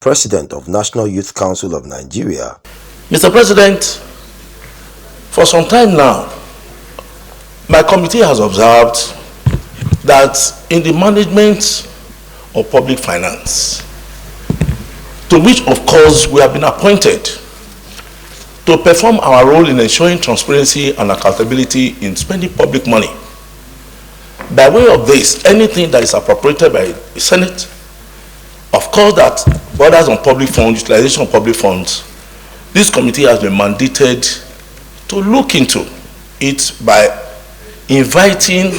President of National Youth Council of Nigeria. Mr. President, for some time now, my committee has observed that in the management of public finance, to which of course we have been appointed to perform our role in ensuring transparency and accountability in spending public money. By way of this, anything that is appropriated by the Senate, of course that borders on public funds, utilization of public funds, this committee has been mandated to look into it by inviting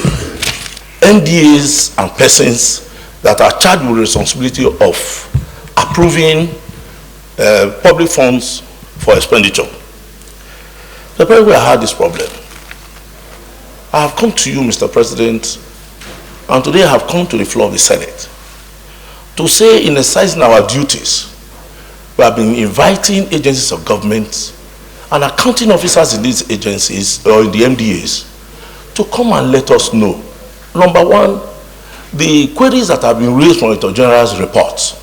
MDAs and persons that are charged with the responsibility of approving public funds for expenditure. The problem we had this problem. I have come to you, Mr. President, and today I have come to the floor of the Senate to say, in exercising our duties, we have been inviting agencies of government and accounting officers in these agencies or in the MDAs to come and let us know. Number one, the queries that have been raised from the Auditor General's reports.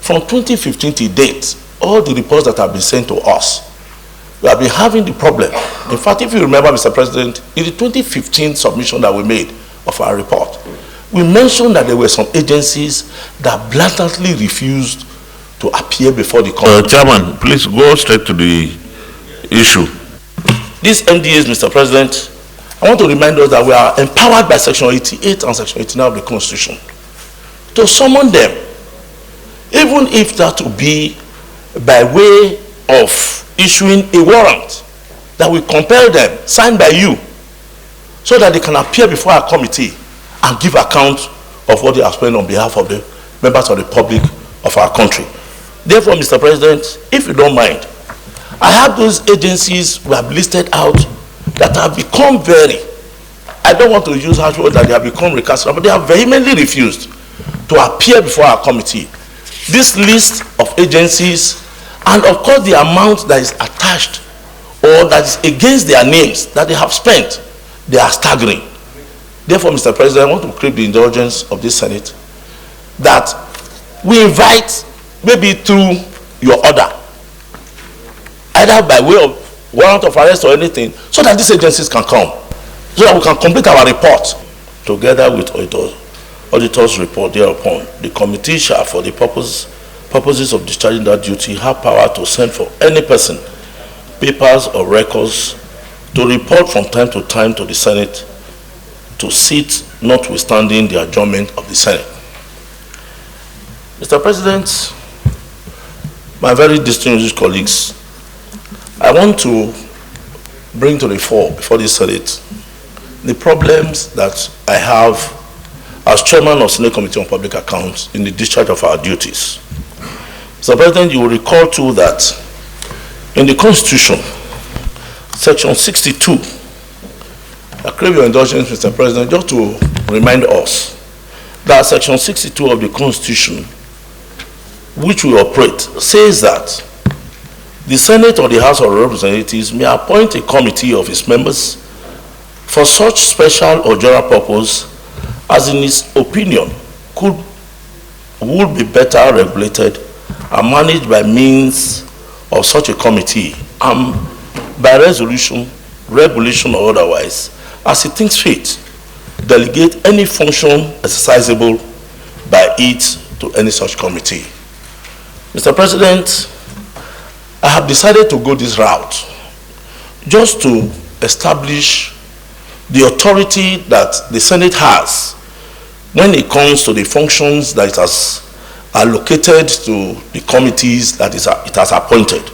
From 2015 to date, all the reports that have been sent to us, we have been having the problem. In fact, if you remember, Mr. President, in the 2015 submission that we made of our report, we mentioned that there were some agencies that blatantly refused to appear before the committee. Chairman, please go straight to the issue. These MDAs, Mr. President, I want to remind us that we are empowered by Section 88 and Section 89 of the Constitution to summon them, even if that will be by way of issuing a warrant that will compel them, signed by you, so that they can appear before our committee and give account of what they have spent on behalf of the members of the public of our country. Therefore, Mr. President, if you don't mind, I have those agencies we have listed out that have become very, I don't want to use harsh words that they have become recalcitrant, but they have vehemently refused to appear before our committee. This list of agencies, and of course the amount that is attached or that is against their names that they have spent, they are staggering. Therefore, Mr. President, I want to crave the indulgence of this Senate that we invite, maybe through your order, either by way of warrant of arrest or anything, so that these agencies can come, so that we can complete our report. Together with auditor's report thereupon, the committee shall, for the purposes of discharging that duty, have power to send for any person papers or records to report from time to time to the Senate to sit, notwithstanding the adjournment of the Senate. Mr. President, my very distinguished colleagues, I want to bring to the fore before the Senate the problems that I have as chairman of Senate Committee on Public Accounts in the discharge of our duties. Mr. President, you will recall too that in the Constitution, Section 62, I crave your indulgence, Mr. President, just to remind us that Section 62 of the Constitution, which we operate, says that the Senate or the House of Representatives may appoint a committee of its members for such special or general purpose as in its opinion would be better regulated and managed by means of such a committee and by resolution, regulation or otherwise, as it thinks fit, delegate any function exercisable by it to any such committee. Mr. President, I have decided to go this route just to establish the authority that the Senate has when it comes to the functions that it has allocated to the committees that it has appointed.